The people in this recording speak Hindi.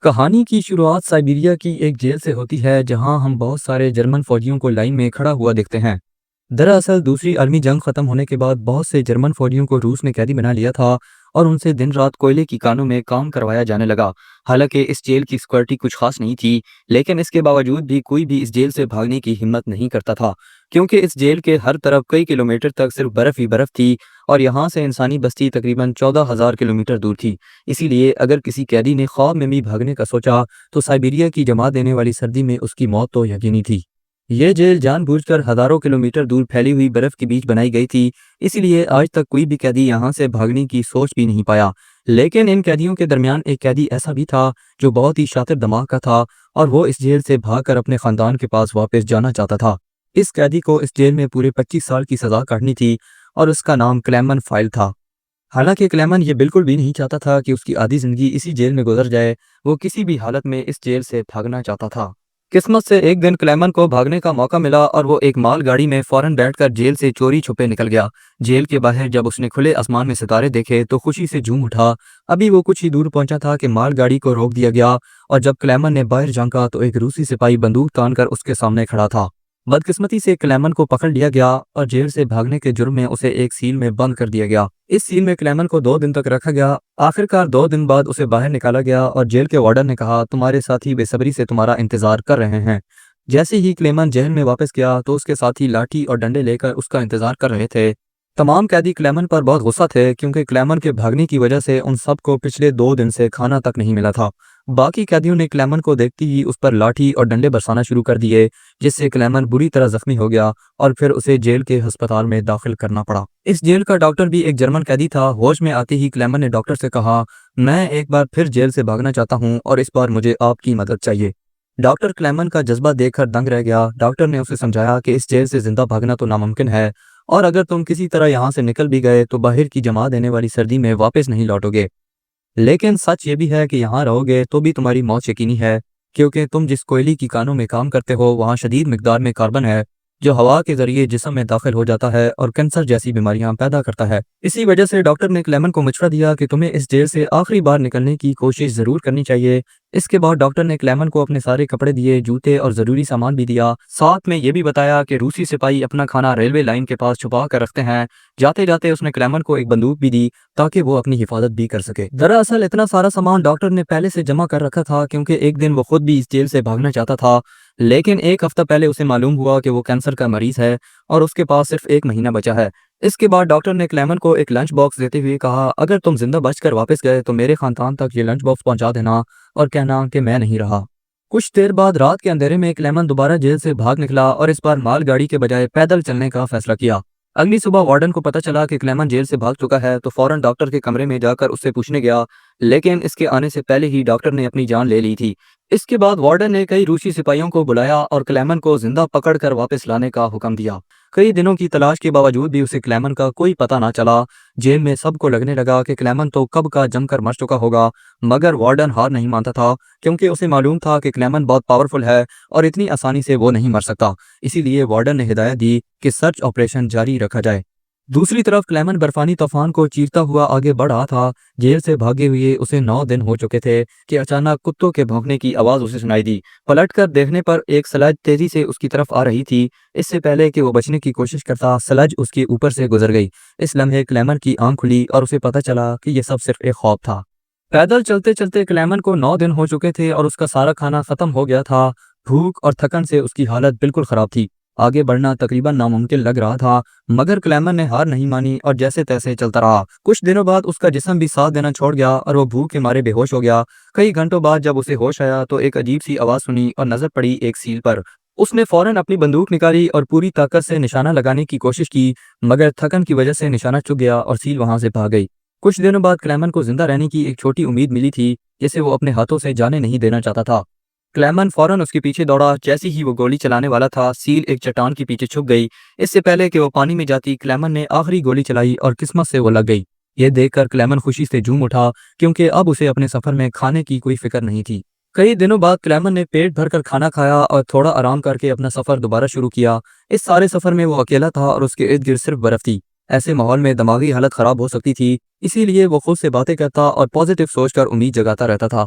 कहानी की शुरुआत साइबेरिया की एक जेल से होती है जहां हम बहुत सारे जर्मन फौजियों को लाइन में खड़ा हुआ देखते हैं। दरअसल दूसरी आलमी जंग खत्म होने के बाद बहुत से जर्मन फौजियों को रूस ने कैदी बना लिया था और उनसे दिन रात कोयले की कानों में काम करवाया जाने लगा। हालांकि इस जेल की सिक्योरिटी कुछ खास नहीं थी, लेकिन इसके बावजूद भी कोई भी इस जेल से भागने की हिम्मत नहीं करता था, क्योंकि इस जेल के हर तरफ कई किलोमीटर तक सिर्फ बर्फ ही बर्फ थी और यहाँ से इंसानी बस्ती तकरीबन 14,000 किलोमीटर दूर थी। इसीलिए अगर किसी कैदी ने ख्वाब में भी भागने का सोचा तो साइबेरिया की जमा देने वाली सर्दी में उसकी मौत तो यकीनी थी। ये जेल जानबूझकर हजारों किलोमीटर दूर फैली हुई बर्फ के बीच बनाई गई थी, इसीलिए आज तक कोई भी कैदी यहाँ से भागने की सोच भी नहीं पाया। लेकिन इन कैदियों के दरमियान एक कैदी ऐसा भी था जो बहुत ही शातिर दिमाग का था और वो इस जेल से भागकर अपने खानदान के पास वापस जाना चाहता था। इस कैदी को इस जेल में पूरे 25 साल की सजा काटनी थी और उसका नाम क्लेमन फाइल था। हालांकि क्लेमन ये बिल्कुल भी नहीं चाहता था कि उसकी आधी जिंदगी इसी जेल में गुजर जाए। वो किसी भी हालत में इस जेल से भागना चाहता था। किस्मत से एक दिन क्लेमन को भागने का मौका मिला और वो एक माल गाड़ी में फौरन बैठकर जेल से चोरी छुपे निकल गया। जेल के बाहर जब उसने खुले आसमान में सितारे देखे तो खुशी से झूम उठा। अभी वो कुछ ही दूर पहुंचा था कि माल गाड़ी को रोक दिया गया और जब क्लेमन ने बाहर झांका तो एक रूसी सिपाही बंदूक तानकर उसके सामने खड़ा था। बदकिस्मती से क्लेमन को पकड़ लिया गया और जेल से भागने के जुर्म में उसे एक सील में बंद कर दिया गया। इस सील में क्लेमन को 2 दिन तक रखा गया। आखिरकार 2 दिन बाद उसे बाहर निकाला गया और जेल के वार्डन ने कहा, तुम्हारे साथी बेसब्री से तुम्हारा इंतजार कर रहे हैं। जैसे ही क्लेमन जेल में वापस गया तो उसके साथी लाठी और डंडे लेकर उसका इंतजार कर रहे थे। तमाम कैदी क्लेमन पर बहुत गुस्सा थे क्योंकि क्लेमन के भागने की वजह से उन सबको पिछले 2 दिन से खाना तक नहीं मिला था। बाकी कैदियों ने क्लेमन को देखते ही उस पर लाठी और डंडे बरसाना शुरू कर दिए, जिससे क्लेमन बुरी तरह जख्मी हो गया और फिर उसे जेल के अस्पताल में दाखिल करना पड़ा। इस जेल का डॉक्टर भी एक जर्मन कैदी था। होश में आते ही क्लेमन ने डॉक्टर से कहा, मैं एक बार फिर जेल से भागना चाहता हूँ और इस बार मुझे आपकी मदद चाहिए। डॉक्टर क्लेमन का जज्बा देखकर दंग रह गया। डॉक्टर ने उसे समझाया कि इस जेल से जिंदा भागना तो नामुमकिन है और अगर तुम किसी तरह यहाँ से निकल भी गए तो बाहर की जमा देने वाली सर्दी में वापस नहीं लौटोगे। लेकिन सच ये भी है कि यहाँ रहोगे तो भी तुम्हारी मौत यकीनी है, क्योंकि तुम जिस कोयले की कानों में काम करते हो वहाँ शदीद मिकदार में कार्बन है जो हवा के जरिए जिस्म में दाखिल हो जाता है और कैंसर जैसी बीमारियां पैदा करता है। इसी वजह से डॉक्टर ने क्लेमन को मशवरा दिया कि तुम्हें इस जेल से आखिरी बार निकलने की कोशिश जरूर करनी चाहिए। इसके बाद डॉक्टर ने क्लेमन को अपने सारे कपड़े दिए, जूते और जरूरी सामान भी दिया। साथ में ये भी बताया कि रूसी सिपाही अपना खाना रेलवे लाइन के पास छुपा कर रखते हैं। जाते जाते उसने क्लेमन को एक बंदूक भी दी ताकि वो अपनी हिफाजत भी कर सके। दरअसल इतना सारा सामान डॉक्टर ने पहले से जमा कर रखा था क्योंकि एक दिन वो खुद भी इस जेल से भागना चाहता था, लेकिन एक हफ्ता पहले उसे मालूम हुआ कि वो कैंसर का मरीज है और उसके पास सिर्फ 1 महीना बचा है। इसके बाद डॉक्टर ने क्लेमन को एक लंच बॉक्स देते हुए कहा, अगर तुम जिंदा बचकर वापस गए तो मेरे खानदान तक ये लंच बॉक्स पहुंचा देना और कहना कि मैं नहीं रहा। कुछ देर बाद रात के अंधेरे में क्लेमन दोबारा जेल से भाग निकला और इस बार मालगाड़ी के बजाय पैदल चलने का फैसला किया। अगली सुबह वार्डन को पता चला कि क्लेमन जेल से भाग चुका है तो फौरन डॉक्टर के कमरे में जाकर उससे पूछने गया, लेकिन इसके आने से पहले ही डॉक्टर ने अपनी जान ले ली थी। इसके बाद वार्डन ने कई रूसी सिपाहियों को बुलाया और क्लेमन को जिंदा पकड़कर वापस लाने का हुक्म दिया। कई दिनों की तलाश के बावजूद भी उसे क्लेमन का कोई पता ना चला। जेल में सबको लगने लगा कि क्लेमन तो कब का जमकर मर चुका होगा, मगर वार्डन हार नहीं मानता था क्योंकि उसे मालूम था कि क्लेमन बहुत पावरफुल है और इतनी आसानी से वो नहीं मर सकता। इसीलिए वार्डन ने हिदायत दी कि सर्च ऑपरेशन जारी रखा जाए। दूसरी तरफ क्लेमन बर्फानी तूफान को चीरता हुआ आगे बढ़ रहा था। जेल से भागे हुए उसे 9 दिन हो चुके थे कि अचानक कुत्तों के भौंकने की आवाज उसे सुनाई दी। पलटकर देखने पर एक स्लज तेजी से उसकी तरफ आ रही थी। इससे पहले कि वो बचने की कोशिश करता, स्लज उसके ऊपर से गुजर गई। इस लम्हे क्लेमन की आंख खुली और उसे पता चला कि यह सब सिर्फ एक ख्वाब था। पैदल चलते चलते क्लेमन को 9 दिन हो चुके थे और उसका सारा खाना खत्म हो गया था। भूख और थकन से उसकी हालत बिल्कुल खराब थी। आगे बढ़ना तकरीबन नामुमकिन लग रहा था, मगर क्लेमन ने हार नहीं मानी और जैसे तैसे चलता रहा। कुछ दिनों बाद उसका जिस्म भी साथ देना छोड़ गया और वो भूख के मारे बेहोश हो गया। कई घंटों बाद जब उसे होश आया तो एक अजीब सी आवाज सुनी और नजर पड़ी एक सील पर। उसने फौरन अपनी बंदूक निकाली और पूरी ताकत से निशाना लगाने की कोशिश की, मगर थकन की वजह से निशाना चूक गया और सील वहां से भाग गई। कुछ दिनों बाद क्लेमन को जिंदा रहने की एक छोटी उम्मीद मिली थी, जिसे वो अपने हाथों से जाने नहीं देना चाहता था। क्लेमन फौरन उसके पीछे दौड़ा। जैसे ही वो गोली चलाने वाला था, सील एक चट्टान के पीछे छुप गई। इससे पहले कि वो पानी में जाती, क्लेमन ने आखिरी गोली चलाई और किस्मत से वो लग गई। ये देखकर क्लेमन खुशी से झूम उठा क्योंकि अब उसे अपने सफर में खाने की कोई फिक्र नहीं थी। कई दिनों बाद क्लेमन ने पेट भरकर खाना खाया और थोड़ा आराम करके अपना सफर दोबारा शुरू किया। इस सारे सफर में वो अकेला था और उसके इर्द गिर्द सिर्फ बर्फ थी। ऐसे माहौल में दिमागी हालत खराब हो सकती थी, इसीलिए वो खुद से बातें करता और पॉजिटिव सोचकर उम्मीद जगाता रहता था।